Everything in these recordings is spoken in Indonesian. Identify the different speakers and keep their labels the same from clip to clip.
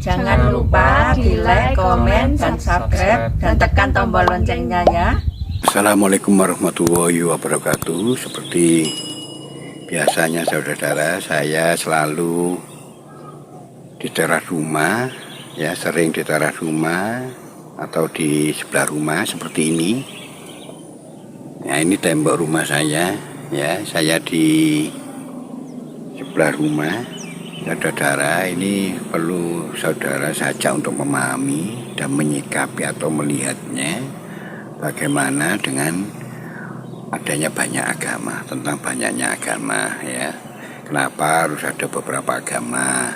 Speaker 1: Jangan lupa di like, komen, dan subscribe, dan tekan tombol loncengnya ya.
Speaker 2: Assalamualaikum warahmatullahi wabarakatuh. Seperti biasanya saudara-saudara, saya selalu di teras rumah, ya sering di teras rumah atau di sebelah rumah seperti ini. Ya, ini tembok rumah saya, ya saya di sebelah rumah. Saudara, ini perlu saudara saja untuk memahami dan menyikapi atau melihatnya bagaimana dengan adanya banyak agama, tentang banyaknya agama, ya. Kenapa harus ada beberapa agama?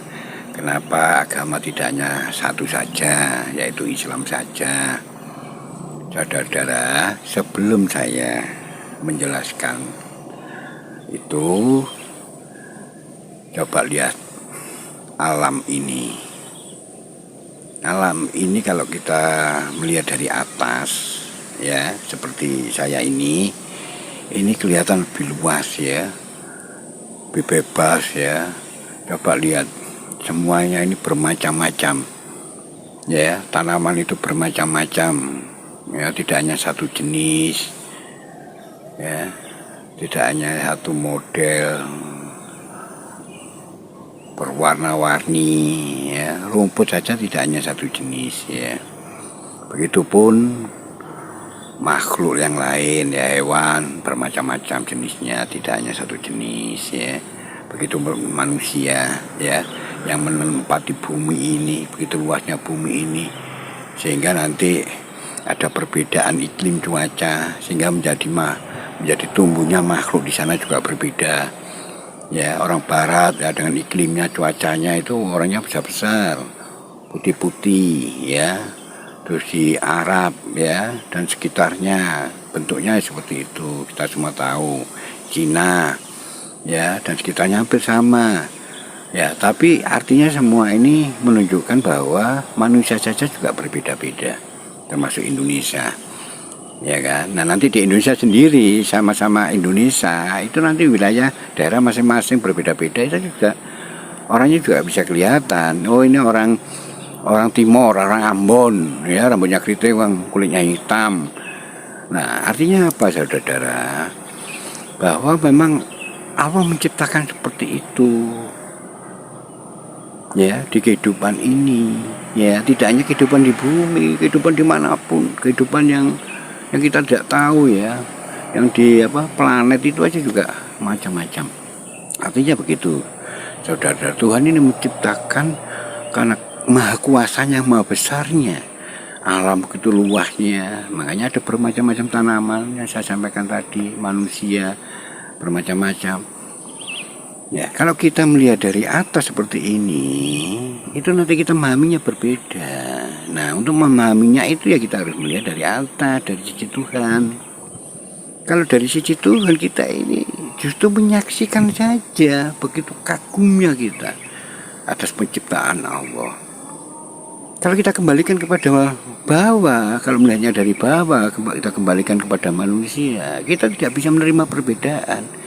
Speaker 2: Kenapa agama tidak hanya satu saja, yaitu Islam saja? Saudara-saudara, sebelum saya menjelaskan itu, coba lihat alam ini. Alam ini kalau kita melihat dari atas, ya seperti saya ini kelihatan lebih luas, ya, lebih bebas, ya. Coba lihat, semuanya ini bermacam-macam, ya. Tanaman itu bermacam-macam, ya, tidak hanya satu jenis, ya, tidak hanya satu model, berwarna-warni, ya. Rumput saja tidak hanya satu jenis, ya. Begitupun makhluk yang lain, ya, hewan bermacam-macam jenisnya, tidak hanya satu jenis, ya. Begitu manusia, ya, yang menempati bumi ini, begitu luasnya bumi ini, sehingga nanti ada perbedaan iklim cuaca, sehingga menjadi tumbuhnya makhluk di sana juga berbeda. Ya, orang barat, ya, dengan iklimnya, cuacanya itu orangnya besar-besar, putih-putih, ya. Terus di Arab, ya, dan sekitarnya bentuknya seperti itu, kita semua tahu. Cina, ya, dan sekitarnya hampir sama, ya. Tapi artinya semua ini menunjukkan bahwa manusia saja juga berbeda-beda, termasuk Indonesia, ya kan. Nah, nanti di Indonesia sendiri, sama-sama Indonesia, itu nanti wilayah daerah masing-masing berbeda-beda, itu juga orangnya juga bisa kelihatan. Oh, ini orang Timur, orang Ambon, ya, rambutnya keriting, kulitnya hitam. Nah, artinya apa, saudara-saudara? Bahwa memang Allah menciptakan seperti itu, ya, di kehidupan ini, ya, tidak hanya kehidupan di bumi, kehidupan dimanapun, kehidupan yang kita tidak tahu, ya, yang di planet itu aja juga macam-macam. Artinya begitu, saudara, Tuhan ini menciptakan karena maha kuasanya, maha besarnya, alam begitu luasnya, makanya ada bermacam-macam tanaman yang saya sampaikan tadi, manusia bermacam-macam. Ya, kalau kita melihat dari atas seperti ini, itu nanti kita memahaminya berbeda. Nah, untuk memahaminya itu ya kita harus melihat dari atas, dari sisi Tuhan. Kalau dari sisi Tuhan, kita ini justru menyaksikan saja, begitu kagumnya kita atas penciptaan Allah. Kalau kita kembalikan kepada bawah, kalau melihatnya dari bawah, kita kembalikan kepada manusia, kita tidak bisa menerima perbedaan.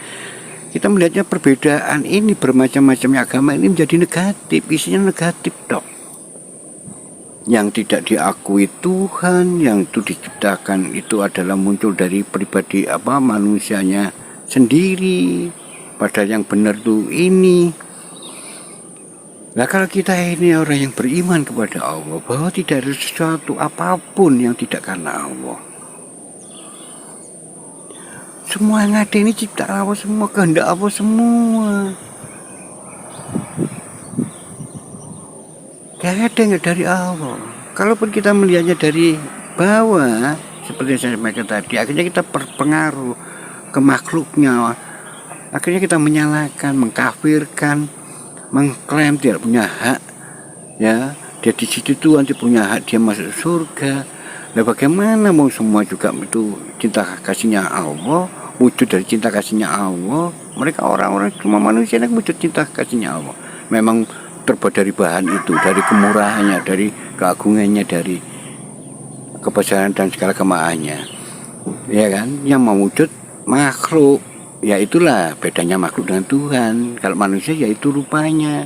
Speaker 2: Kita melihatnya perbedaan ini, bermacam-macamnya agama ini menjadi negatif, isinya negatif dok. Yang tidak diakui Tuhan, yang itu diciptakan itu adalah muncul dari pribadi manusianya sendiri. Padahal yang benar tuh ini. Nah, kalau kita ini orang yang beriman kepada Allah, bahwa tidak ada sesuatu apapun yang tidak karena Allah. Semua yang ada ini ciptaan Allah semua, kehendak Allah semua. Gak ada yang dari Allah. Kalaupun kita melihatnya dari bawah, seperti yang saya sampaikan tadi, akhirnya kita berpengaruh ke makhluknya. Akhirnya kita menyalahkan, mengkafirkan, mengklaim tidak punya hak, ya. Dia di situ Tuhan, dia punya hak, dia masuk surga. Nah, bagaimana mau semua juga itu cinta kasihnya Allah, wujud dari cinta kasihnya Allah. Mereka orang-orang cuma manusia yang wujud cinta kasihnya Allah. Memang terbuat dari bahan itu, dari kemurahannya, dari keagungannya, dari kebesaran dan segala kemahannya, ya kan. Yang mewujud makhluk, ya itulah bedanya makhluk dengan Tuhan. Kalau manusia ya itu rupanya,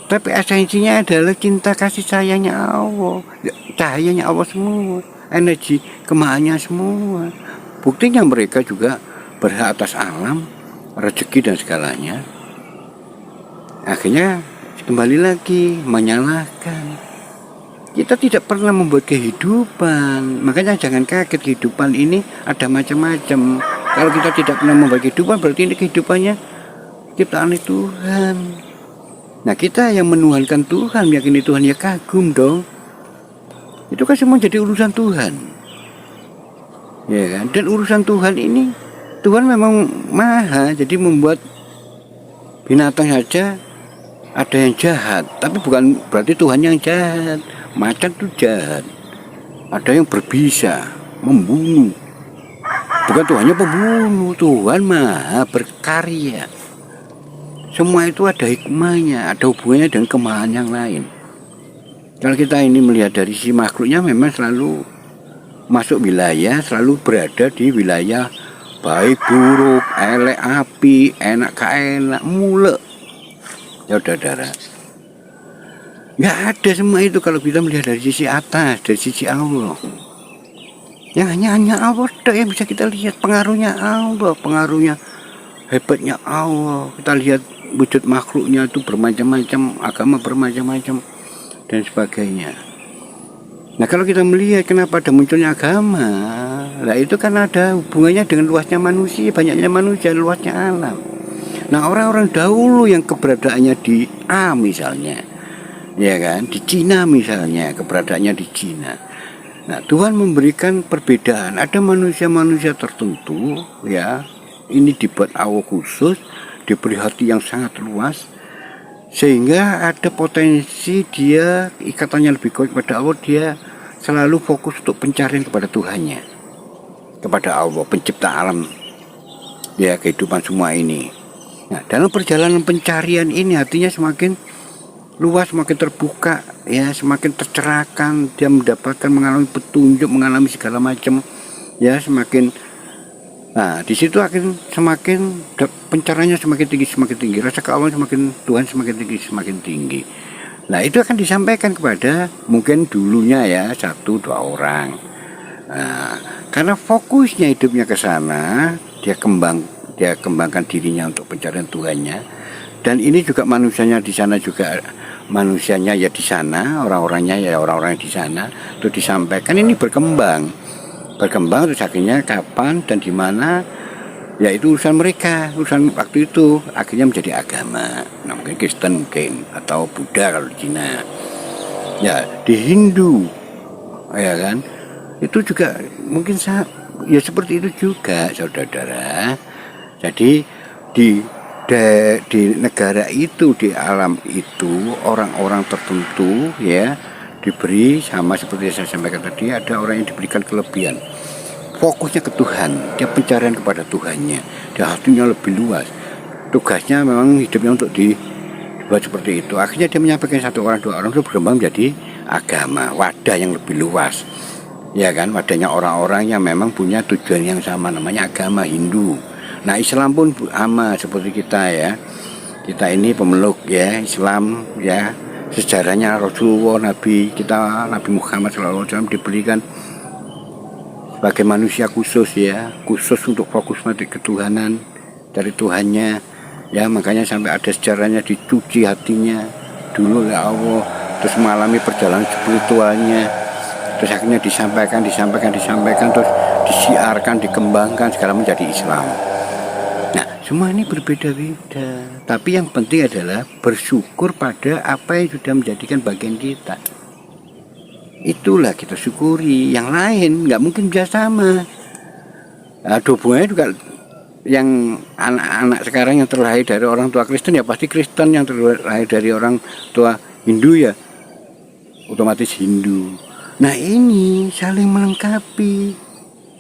Speaker 2: Tapi esensinya adalah cinta kasih sayangnya Allah, cahayanya Allah semua, energi kemahannya semua. Buktinya mereka juga berhak atas alam, rezeki dan segalanya. Akhirnya kembali lagi menyalahkan. Kita tidak pernah membuat kehidupan, makanya jangan kaget kehidupan ini ada macam-macam. Kalau kita tidak pernah membuat kehidupan, berarti ini kehidupannya ciptaan Tuhan. Nah, kita yang menuhankan Tuhan, meyakini Tuhan, ya kagum dong. Itu kan semua jadi urusan Tuhan. Ya kan? Dan urusan Tuhan ini, Tuhan memang maha, jadi membuat binatang saja ada yang jahat. Tapi bukan berarti Tuhan yang jahat. Macan itu jahat. Ada yang berbisa, membunuh. Bukan Tuhannya pembunuh, Tuhan maha berkarya. Semua itu ada hikmahnya, ada hubungannya dengan kemahan yang lain. Kalau kita ini melihat dari si makhluknya memang selalu masuk wilayah, selalu berada di wilayah baik buruk, elek api, enak enak, mulek. Ya saudara, nggak ada semua itu kalau kita melihat dari sisi atas, dari sisi Allah. Yang hanya Allah yang bisa kita lihat, pengaruhnya Allah, pengaruhnya hebatnya Allah. Kita lihat wujud makhluknya itu bermacam-macam, agama bermacam-macam dan sebagainya. Nah, kalau kita melihat kenapa ada munculnya agama, nah itu kan ada hubungannya dengan luasnya manusia, banyaknya manusia, luasnya alam. Nah, orang-orang dahulu yang keberadaannya di A misalnya, ya kan, di Cina misalnya, keberadaannya di Cina. Nah, Tuhan memberikan perbedaan. Ada manusia-manusia tertentu, ya, ini dibuat Allah khusus, diberi hati yang sangat luas, sehingga ada potensi dia ikatannya lebih kuat kepada Allah. Dia selalu fokus untuk pencarian kepada Tuhannya, kepada Allah, pencipta alam, ya, kehidupan semua ini. Nah, dalam perjalanan pencarian ini hatinya semakin luas, semakin terbuka, ya, semakin tercerahkan. Dia mendapatkan, mengalami petunjuk, mengalami segala macam, ya, semakin. Nah, di situ akan semakin pencariannya semakin tinggi, rasa keamanan semakin Tuhan semakin tinggi. Nah, itu akan disampaikan kepada mungkin dulunya ya 1-2 orang. Nah, karena fokusnya hidupnya ke sana, dia kembangkan dirinya untuk pencarian Tuhannya. Dan ini juga manusianya di sana juga, manusianya ya di sana, orang-orangnya ya orang-orang di sana, itu disampaikan. Ini berkembang terus akhirnya kapan dan di mana, ya itu urusan mereka, urusan waktu itu akhirnya menjadi agama. Nah, mungkin Kristen mungkin, atau Buddha kalau di Cina, ya di Hindu, ya kan, itu juga mungkin ya seperti itu juga, saudara-saudara. Jadi di negara itu, di alam itu, orang-orang tertentu ya diberi, sama seperti yang saya sampaikan tadi, ada orang yang diberikan kelebihan. Fokusnya ke Tuhan, dia pencarian kepada Tuhannya, dia hatinya lebih luas. Tugasnya memang hidupnya untuk dibuat seperti itu. Akhirnya dia menyampaikan 1-2 orang itu berkembang menjadi agama, wadah yang lebih luas. Ya kan, wadahnya orang-orang yang memang punya tujuan yang sama, namanya agama Hindu. Nah, Islam pun sama seperti kita ya. Kita ini pemeluk ya Islam ya. Sejarahnya Rasulullah, Nabi kita, Nabi Muhammad SAW diberikan sebagai manusia khusus ya, khusus untuk fokus mati ketuhanan dari Tuhannya ya. Makanya sampai ada sejarahnya, dicuci hatinya dulu ya Allah, terus mengalami perjalanan spiritualnya, terus akhirnya disampaikan, terus disiarkan, dikembangkan segala menjadi Islam. Nah, semua ini berbeda-beda, tapi yang penting adalah bersyukur pada apa yang sudah menjadikan bagian kita. Itulah kita syukuri. Yang lain nggak mungkin bisa sama. Nah, hubungannya juga yang anak-anak sekarang yang terlahir dari orang tua Kristen ya pasti Kristen, yang terlahir dari orang tua Hindu ya otomatis Hindu. Nah, ini saling melengkapi.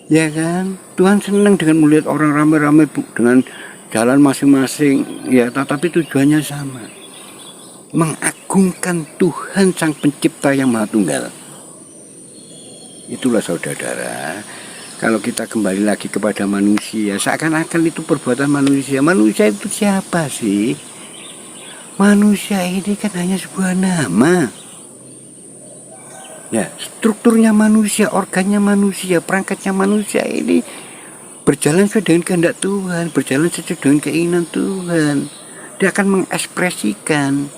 Speaker 2: Ya kan, Tuhan senang dengan melihat orang ramai-ramai dengan jalan masing-masing, ya, tetapi tujuannya sama, mengagungkan Tuhan Sang Pencipta yang Maha Tunggal. Itulah saudara, kalau kita kembali lagi kepada manusia, seakan-akan itu perbuatan manusia. Manusia itu siapa sih? manusia ini kan hanya sebuah nama. Ya, strukturnya manusia, organnya manusia, perangkatnya manusia ini berjalan sesuai dengan kehendak Tuhan, berjalan sesuai dengan keinginan Tuhan. Dia akan mengekspresikan.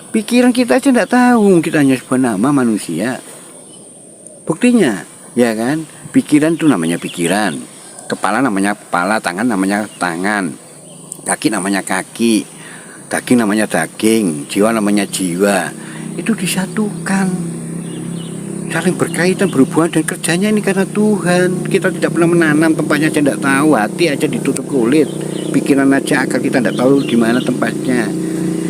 Speaker 2: Pikiran kita aja tidak tahu, kita hanya sebuah nama manusia. Buktinya, ya kan? Pikiran itu namanya pikiran, kepala namanya kepala, tangan namanya tangan, kaki namanya kaki, daging namanya daging, jiwa namanya jiwa. Itu disatukan, saling berkaitan, berhubungan, dan kerjanya ini karena Tuhan. Kita tidak pernah menanam, tempatnya aja tidak tahu, hati aja ditutup kulit, pikiran aja akal kita tidak tahu di mana tempatnya.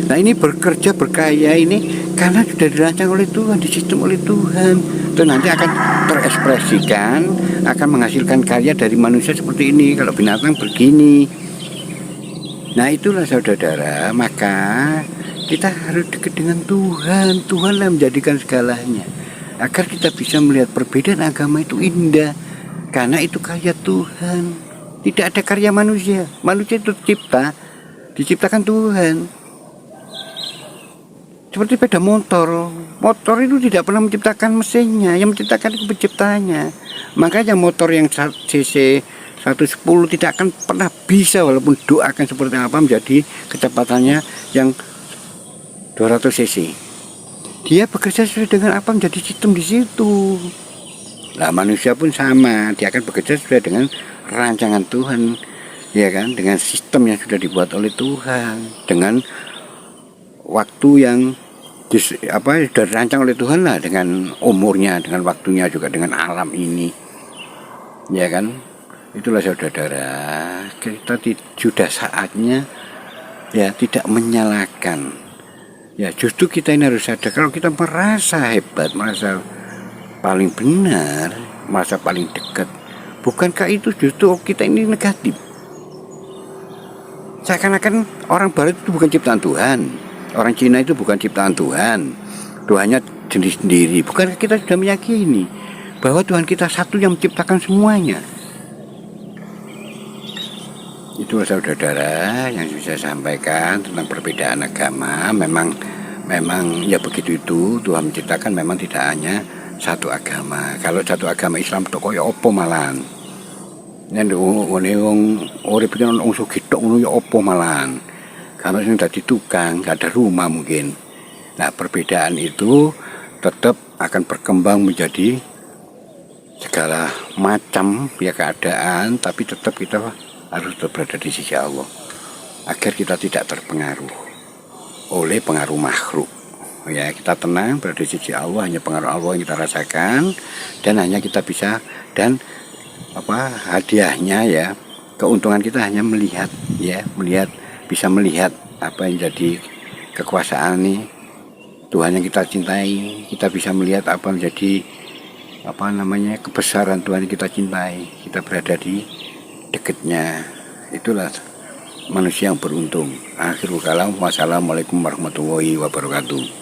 Speaker 2: Nah ini bekerja berkarya ini karena sudah dirancang oleh Tuhan, disistem oleh Tuhan. Itu nanti akan terekspresikan, akan menghasilkan karya dari manusia seperti ini. Kalau binatang begini. Nah itulah saudara-saudara, maka kita harus dekat dengan Tuhan. Tuhanlah menjadikan segalanya, agar kita bisa melihat perbedaan agama itu indah, karena itu karya Tuhan. Tidak ada karya manusia. Manusia itu diciptakan Tuhan. Seperti sepeda motor. Motor itu tidak pernah menciptakan mesinnya, yang menciptakan itu penciptanya. Makanya motor yang cc 110 tidak akan pernah bisa, walaupun doakan seperti apa, menjadi kecepatannya yang 200 cc. Dia bekerja sesuai dengan apa menjadi sistem di situ. Nah manusia pun sama, dia akan bekerja sesuai dengan rancangan Tuhan, ya kan, dengan sistem yang sudah dibuat oleh Tuhan, dengan waktu yang sudah dirancang oleh Tuhan lah, dengan umurnya, dengan waktunya, juga dengan alam ini, ya kan. Itulah saudara-saudara, kita sudah saatnya ya tidak menyalahkan. Ya justru kita ini harus sadar, kalau kita merasa hebat, merasa paling benar, merasa paling dekat, bukankah itu justru kita ini negatif? Seakan-akan orang Barat itu bukan ciptaan Tuhan, orang Cina itu bukan ciptaan Tuhan, Tuhannya sendiri. Bukankah kita sudah meyakini bahwa Tuhan kita satu yang menciptakan semuanya? Itu saudara-saudara yang bisa saya sampaikan tentang perbedaan agama. Memang ya begitu itu, Tuhan menciptakan memang tidak hanya satu agama. Kalau satu agama Islam itu kaya apa malan. Nek wong urip iki ono sugih tok ngono ya apa malan. Kalau sing dadi tukang, gak ada rumah mungkin. Nah, perbedaan itu tetap akan berkembang menjadi segala macam ya keadaan, tapi tetap kita harus berada di sisi Allah, agar kita tidak terpengaruh oleh pengaruh makhluk. Ya, kita tenang berada di sisi Allah, hanya pengaruh Allah yang kita rasakan, dan hanya kita bisa, dan hadiahnya ya, keuntungan kita hanya melihat, bisa melihat apa yang jadi kekuasaan nih Tuhan yang kita cintai. Kita bisa melihat apa menjadi kebesaran Tuhan yang kita cintai. Kita berada di dekatnya. Itulah manusia yang beruntung. Akhirul kalam, wassalamualaikum warahmatullahi wabarakatuh.